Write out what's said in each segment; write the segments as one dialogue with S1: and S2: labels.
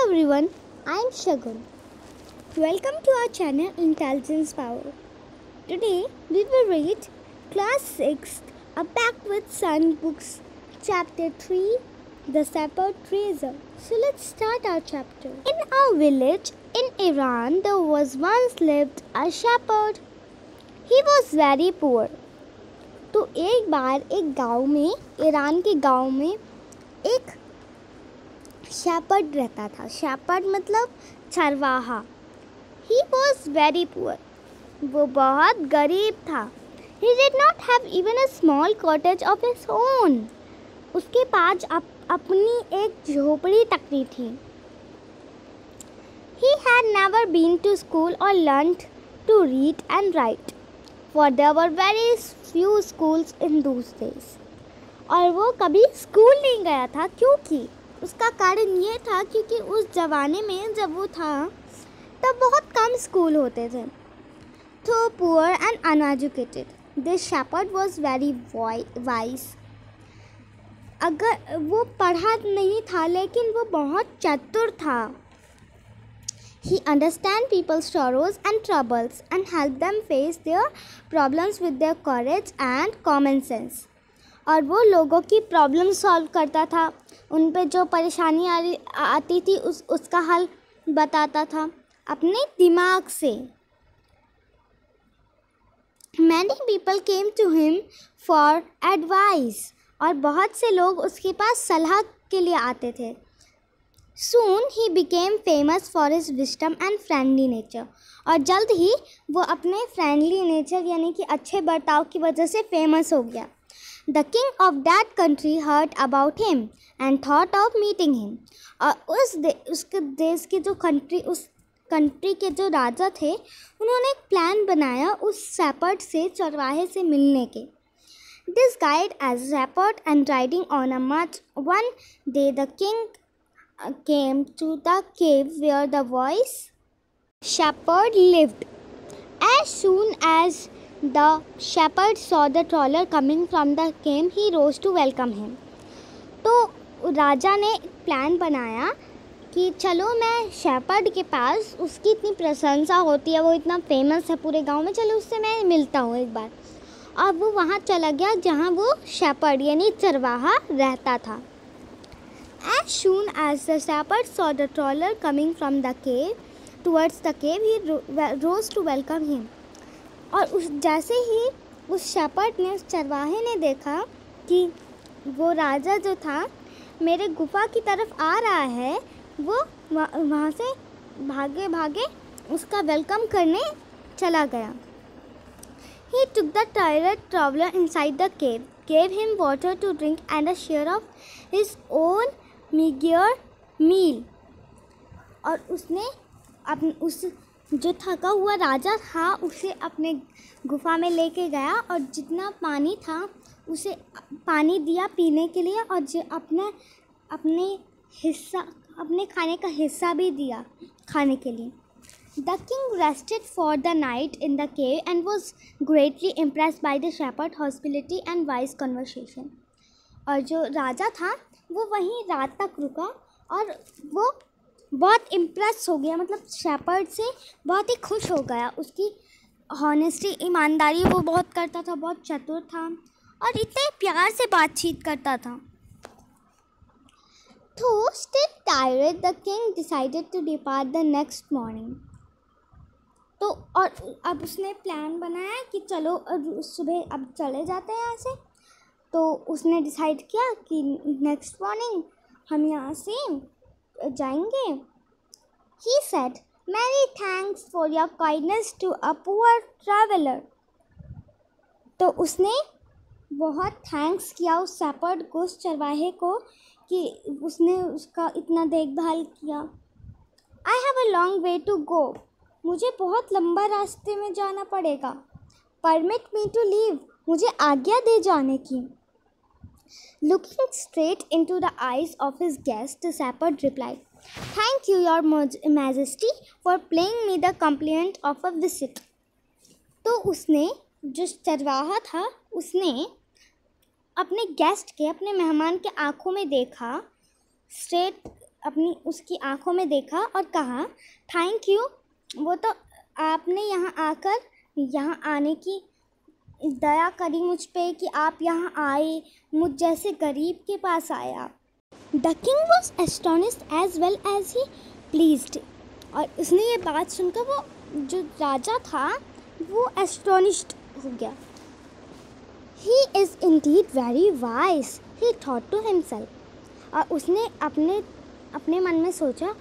S1: everyone, I am Shagun. Welcome to our channel Intelligence Power. Today we will read Class 6 A Back with Sun Books, Chapter 3 The Shepherd Treasure. So let's start our chapter. In a village in Iran, there was once lived a shepherd. He was very poor. तो एक बार एक गांव में, Iran के गांव में एक shepherd रहता था. शेपर्ड मतलब चरवाहा. He was very poor. वो बहुत गरीब था. He did not have even a small cottage of his own. उसके पास अपनी एक झोपड़ी तक नहीं थी. He had never been to school or learned to read and write, for there were very few schools in those days. और वो कभी स्कूल नहीं गया था. क्योंकि उसका कारण ये था क्योंकि उस ज़माने में जब वो था तब बहुत कम स्कूल होते थे. तो poor and uneducated, this shepherd was very wise. अगर वो पढ़ा नहीं था लेकिन वो बहुत चतुर था. He understand people's sorrows and troubles and help them face their problems with their courage and common sense. और वो लोगों की प्रॉब्लम सॉल्व करता था. उन पे जो परेशानी आती थी उसका हल बताता था अपने दिमाग से. Many people came to him for advice. और बहुत से लोग उसके पास सलाह के लिए आते थे. Soon he became famous for his wisdom and friendly nature. और जल्द ही वो अपने फ्रेंडली नेचर यानी कि अच्छे बर्ताव की वजह से फेमस हो गया. The king of that country heard about him and thought of meeting him. और उसके देश के उस कंट्री के जो राजा थे उन्होंने एक प्लान बनाया उस शेपर्ड से, चरवाहे से मिलने के. Disguised as a shepherd and riding on a mud, one day the king came to the cave where the voice shepherd lived. As soon as the shepherd saw the traveler coming from the cave, he rose to welcome him. तो राजा ने एक plan बनाया कि चलो मैं shepherd के पास, उसकी इतनी प्रशंसा होती है, वो इतना फेमस है पूरे गांव में, चलो उससे मैं मिलता हूँ एक बार. और वो वहाँ चला गया जहाँ वो शेपर्ड यानी चरवाहा रहता था. As soon as the shepherd saw the traveler coming from the cave towards the cave, he rose to welcome him. और जैसे ही उस शेपर्ड ने, उस चरवाहे ने देखा कि वो राजा जो था मेरे गुफा की तरफ आ रहा है, वो वहाँ से भागे भागे उसका वेलकम करने चला गया. He took the tired traveler inside the cave, gave him water to drink and a share of his own meager meal. और उसने उस जो थका हुआ राजा था उसे अपने गुफा में लेके गया और जितना पानी था उसे पानी दिया पीने के लिए और जो अपने खाने का हिस्सा भी दिया खाने के लिए. The king rested for the night in the cave and was greatly impressed by the shepherd's hospitality and wise conversation. और जो राजा था वो वहीं रात तक रुका और वो बहुत इम्प्रेस हो गया, मतलब शेपर्ड से बहुत ही खुश हो गया. उसकी हॉनेस्टी, ईमानदारी वो बहुत करता था, बहुत चतुर था और इतने प्यार से बातचीत करता था. तो still tired, the king decided to depart the next morning. तो और अब उसने प्लान बनाया कि चलो सुबह अब चले जाते हैं यहाँ से. तो उसने डिसाइड किया कि नेक्स्ट मॉर्निंग हम यहाँ से जाएंगे. He said, "Many thanks for your kindness to a poor traveler." तो उसने बहुत थैंक्स किया उस शेपर्ड को, उस चरवाहे को, कि उसने उसका इतना देखभाल किया. I have a long way to go. मुझे बहुत लंबा रास्ते में जाना पड़ेगा. Permit me to leave. मुझे आज्ञा दे जाने की. Looking straight into the eyes of his guest, the shepherd replied, "Thank you, your majesty, for paying me the compliment of a visit." तो उसने, जो चरवाहा था, उसने अपने गेस्ट के, अपने मेहमान के आँखों में देखा, स्ट्रेट अपनी उसकी आंखों में देखा और कहा, थैंक यू, वो तो आपने यहाँ आकर यहाँ आने की दया करी मुझ पे कि आप यहाँ आए, मुझ जैसे गरीब के पास आया। The king was astonished as well as he pleased. और उसने ये बात सुनकर, वो जो राजा था वो एस्टोनिश्ड हो गया। He is indeed very wise, he thought to himself. और उसने अपने मन में सोचा,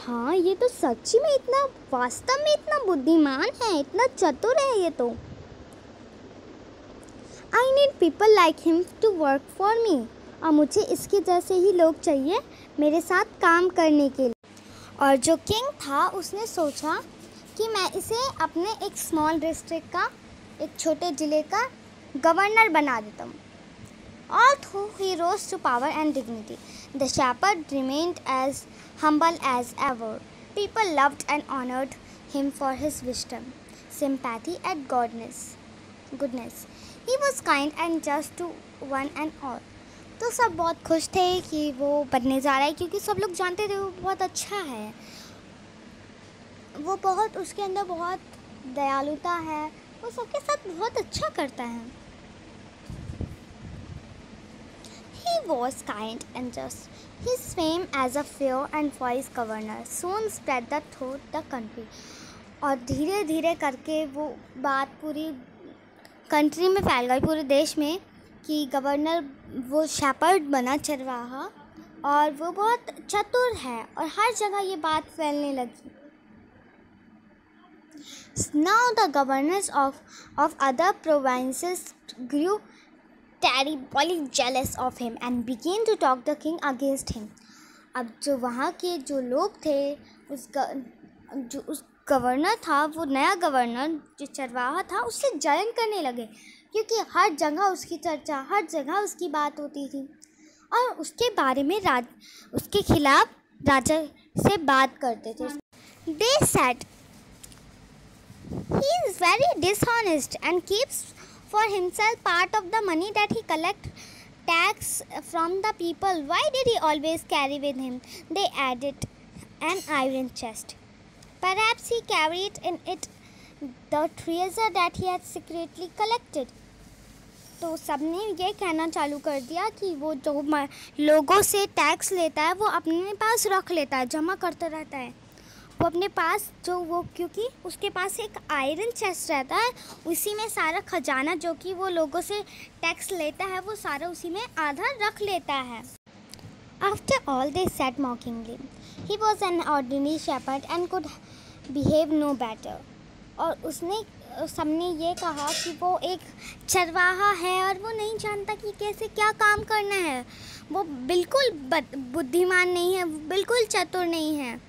S1: हाँ ये तो सच्ची में इतना, वास्तव में इतना बुद्धिमान है, इतना चतुर है ये तो। I need people like him to work for me. और मुझे इसके जैसे ही लोग चाहिए मेरे साथ काम करने के लिए। और जो किंग था उसने सोचा कि मैं इसे अपने एक स्मॉल डिस्ट्रिक्ट का, एक छोटे ज़िले का गवर्नर बना देता हूँ। Although he rose to power and dignity, the shepherd remained as humble as ever. People loved and honored him for his wisdom, sympathy and goodness. He was kind and just to one and all. तो सब बहुत खुश थे कि वो बनने जा रहा है, क्योंकि सब लोग जानते थे वो बहुत अच्छा है, वो बहुत, उसके अंदर बहुत दयालुता है, वो सबके साथ बहुत अच्छा करता है। He was kind and just. His fame as a fair and wise governor soon spread through the country. और धीरे धीरे करके वो बात पूरी कंट्री में फैल गई, पूरे देश में, कि गवर्नर वो शेपर्ड बना, चरवाहा, और वो बहुत चतुर है, और हर जगह ये बात फैलने लगी। Now the governors of other provinces grew terribly jealous of him and began to talk the king against him. अब जो वहाँ के जो लोग थे, उस गवर्नर था, वो नया गवर्नर जो चरवाहा था, उससे जलन करने लगे, क्योंकि हर जगह उसकी चर्चा, हर जगह उसकी बात होती थी, और उसके बारे में उसके खिलाफ राजा से बात करते थे। They said, he is very dishonest and keeps for himself part of the money that he collect tax from the people. Why did he always carry with him? They added an iron chest. Perhaps he carried in it the treasure that he had secretly collected. तो सबने ये कहना चालू कर दिया कि वो जो लोगों से टैक्स लेता है वो अपने पास रख लेता है, जमा करता रहता है वो अपने पास, जो वो, क्योंकि उसके पास एक आयरन चेस्ट रहता है, उसी में सारा खजाना जो कि वो लोगों से टैक्स लेता है वो सारा उसी में आधा रख लेता है। After all, they said mockingly, he was an ordinary shepherd and could behave no better. और सबने ये कहा कि वो एक चरवाहा है और वो नहीं जानता कि कैसे क्या काम करना है, वो बिल्कुल बुद्धिमान नहीं है, बिल्कुल चतुर नहीं है,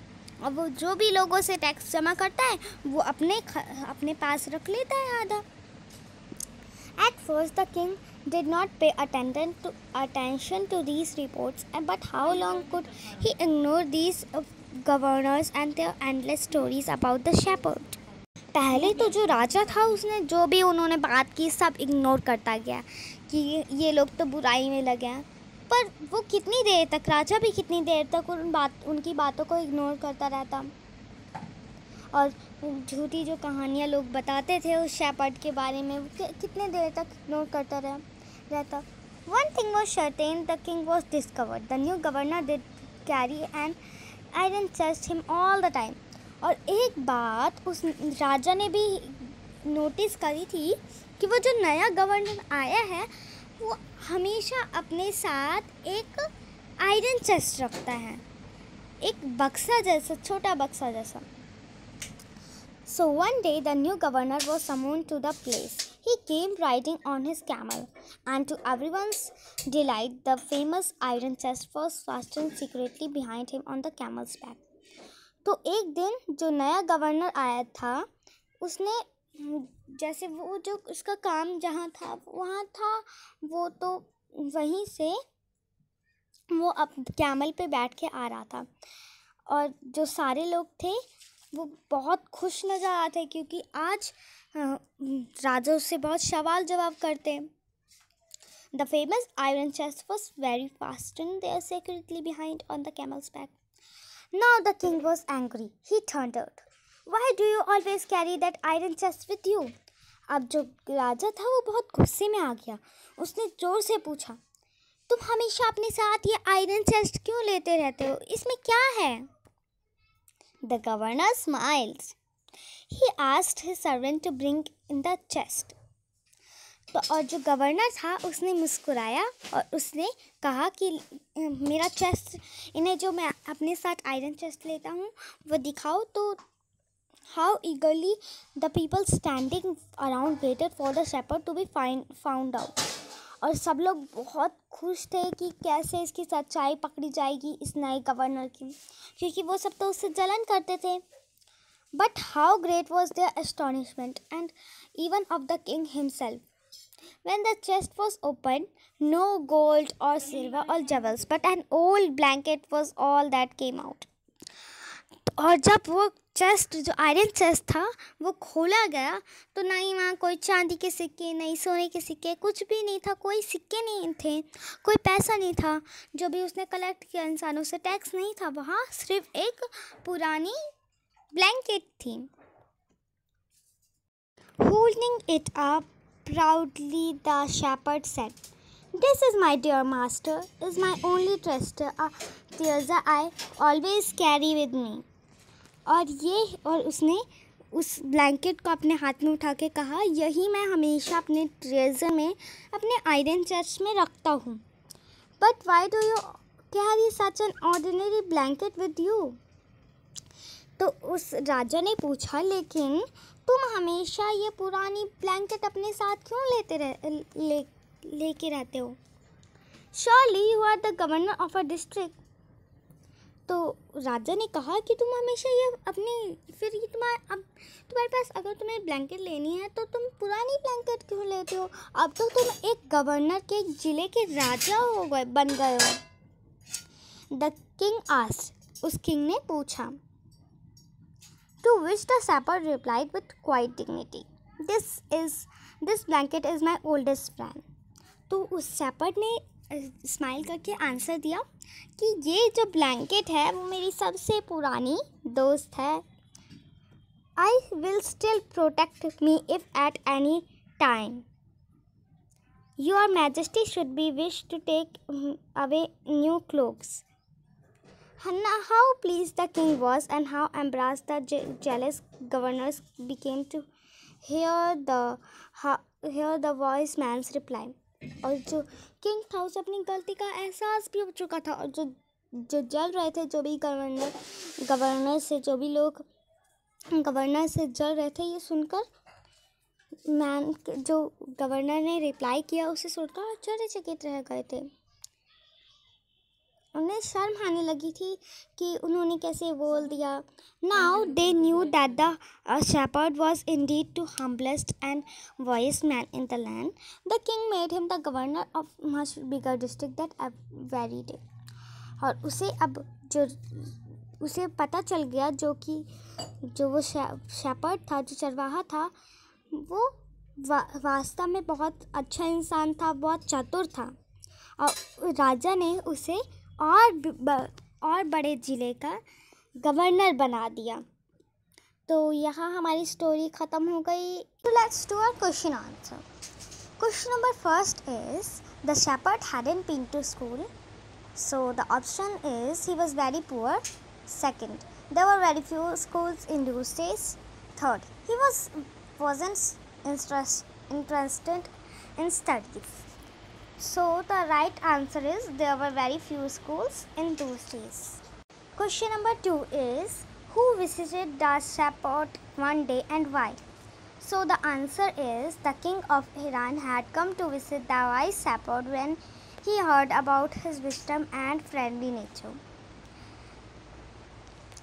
S1: और वो जो भी लोगों से टैक्स जमा करता है वो अपने पास रख लेता है आधा। At first the king did not pay attention to these reports, but how long could he ignore these governors and their endless stories about the shepherd? पहले तो जो राजा था उसने जो भी उन्होंने बात की सब इग्नोर करता गया कि ये लोग तो बुराई में लगे हैं, पर वो कितनी देर तक, राजा भी कितनी देर तक उनकी बातों को इग्नोर करता रहता, और झूठी जो कहानियाँ लोग बताते थे उस शेपर्ड के बारे में कितने देर तक इग्नोर करता रहता। One thing was certain, the king was discovered. The new governor did carry an iron chest him all the time. और एक बात उस राजा ने भी नोटिस करी थी कि वो जो नया गवर्नर आया है वो हमेशा अपने साथ एक आयरन चेस्ट रखता है, एक बक्सा जैसा, छोटा बक्सा जैसा। So one day the new governor was summoned to the place. He came riding on his camel, and to everyone's delight, the famous iron chest was fastened secretly behind him on the camel's back. तो एक दिन जो नया governor आया था उसने, जैसे वो जो उसका काम जहाँ था वहाँ था, वो तो वहीं से वो अब कैमल पे बैठ के आ रहा था, और जो सारे लोग थे वो बहुत खुश नज़र आ रहे थे क्योंकि आज राजा उससे बहुत सवाल जवाब करते। The famous iron chest was very fastened there secretly behind on the camel's back. Now the king was angry. He thundered, "Why do you always carry that iron chest with you?" अब जो राजा था वो बहुत गुस्से में आ गया. उसने जोर से पूछा, "तुम हमेशा अपने साथ ये आयरन चेस्ट क्यों लेते रहते हो? इसमें क्या है?" The governor smiled. He asked his servant to bring in the chest. तो और जो गवर्नर था उसने मुस्कुराया और उसने कहा कि मेरा चेस्ट, इन्हें जो मैं अपने साथ आयरन चेस्ट लेता हूँ वो दिखाओ. तो how eagerly the people standing around waited for the shepherd to be found out. और सब लोग बहुत खुश थे कि कैसे इसकी सच्चाई पकड़ी जाएगी इस नए गवर्नर की, क्योंकि वो सब तो उससे जलन करते थे. But how great was their astonishment and even of the king himself when the chest was opened. No gold or silver or jewels, but an old blanket was all that came out. और जब वो chest, जो iron chest था, वो खोला गया तो ना ही वहाँ कोई चांदी के सिक्के, नहीं सोने के सिक्के, कुछ भी नहीं था. कोई सिक्के नहीं थे, कोई पैसा नहीं था. जो भी उसने कलेक्ट किया इंसानों से, टैक्स नहीं था. वहाँ सिर्फ एक पुरानी ब्लैंकेट थी. Holding it up proudly, the shepherd said, "This is my dear master, is my only treasure I always carry with me." और उसने उस ब्लैंकेट को अपने हाथ में उठा के कहा, यही मैं हमेशा अपने ट्रेजर में, अपने आयरन चेस्ट में रखता हूँ. But why do you carry such an ordinary blanket with you? तो उस राजा ने पूछा, लेकिन तुम हमेशा ये पुरानी ब्लैंकेट अपने साथ क्यों लेके रहते हो? Surely you are the governor of a district. तो राजा ने कहा कि तुम हमेशा ये फिर ये तुम्हारे पास अगर तुम्हें ब्लैंकेट लेनी है तो तुम पुरानी ब्लैंकेट क्यों लेते हो? अब तो तुम एक गवर्नर के जिले के राजा बन गए हो. द किंग आस्क्ड, उस किंग ने पूछा. To which the shepherd replied with quiet dignity, This blanket is my oldest friend. तो उस शेपर्ड ने स्माइल करके आंसर दिया कि ये जो ब्लैंकेट है वो मेरी सबसे पुरानी दोस्त है. I will still protect me if at any time your majesty should be wished to take away new cloaks. How pleased the king was and how embarrassed the jealous governors became to hear the wise man's reply. और जो king था उसे अपनी गलती का एहसास भी हो चुका था. और जो जल रहे थे, जो भी गवर्नर से जल रहे थे, ये सुनकर जो गवर्नर ने रिप्लाई किया उसे सुनकर आश्चर्यचकित रह गए थे. उन्हें शर्म आने लगी थी कि उन्होंने कैसे बोल दिया. Now they knew that the shepherd was indeed the humblest and wisest man in the land. The king made him the governor of much bigger district that very day. और उसे पता चल गया जो वो शेपर्ड था, जो चरवाहा था, वो वास्तव में बहुत अच्छा इंसान था, बहुत चतुर था. और राजा ने उसे और बड़े ज़िले का गवर्नर बना दिया. तो यहाँ हमारी स्टोरी ख़त्म हो गई. तो let's do our question answer. Question number first is the shepherd hadn't been to school. So the option is he was very poor. Second, there were very few schools in those days. Third, he wasn't interested in studies. So the right answer is there were very few schools in those days. Question number 2 is who visited the shepherd one day and why? So the answer is the king of Iran had come to visit the wise shepherd when he heard about his wisdom and friendly nature.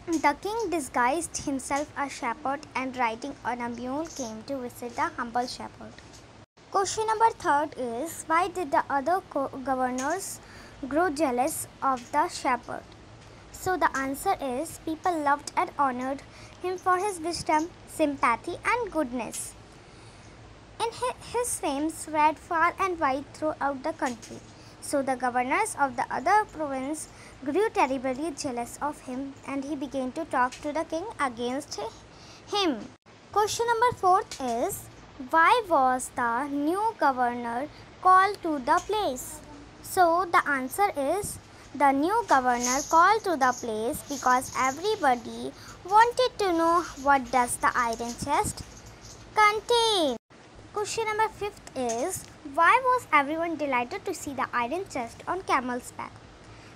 S1: The king disguised himself as shepherd and riding on a mule came to visit the humble shepherd. Question number 3 is why did the other governors grow jealous of the shepherd? So the answer is people loved and honored him for his wisdom, sympathy and goodness. And his fame spread far and wide throughout the country. So the governors of the other province grew terribly jealous of him, and he began to talk to the king against him. Question number 4 is, why was the new governor called to the place? So the answer is, the new governor called to the place because everybody wanted to know what does the iron chest contain. Question number 5 is, why was everyone delighted to see the iron chest on camel's back?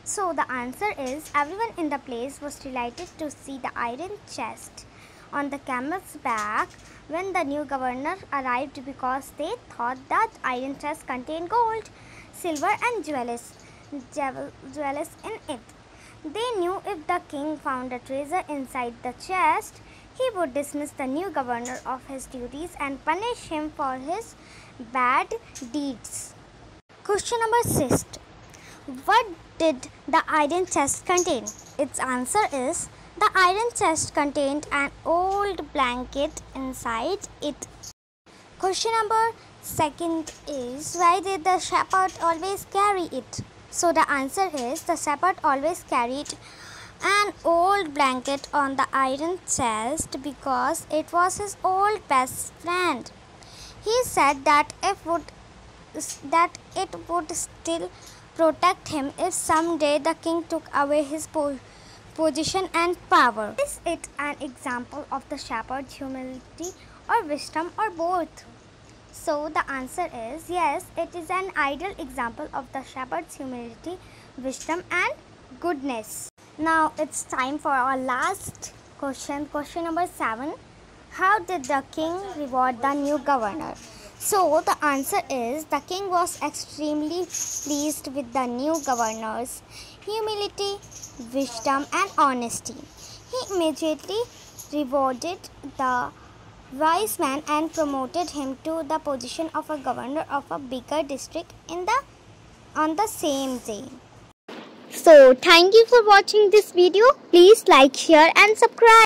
S1: So the answer is, everyone in the place was delighted to see the iron chest on the camel's back when the new governor arrived, because they thought that iron chest contained gold, silver and jewels in it. They knew if the king found a treasure inside the chest, he would dismiss the new governor of his duties and punish him for his bad deeds. Question number 6. What did the iron chest contain? Its answer is, the iron chest contained an old blanket inside it. Question number 2 is, why did the shepherd always carry it? So the answer is, the shepherd always carried an old blanket on the iron chest because it was his old best friend. He said that it would still protect him if someday the king took away his position and power. Is it an example of the shepherd's humility or wisdom, or both? So the answer is, yes, it is an ideal example of the shepherd's humility, wisdom and goodness. Now it's time for our last question. Question number 7. How did the king reward the new governor? So the answer is, the king was extremely pleased with the new governor's humility, wisdom and honesty. He immediately rewarded the wise man and promoted him to the position of a governor of a bigger district on the same day. So thank you for watching this video. Please like, share and subscribe.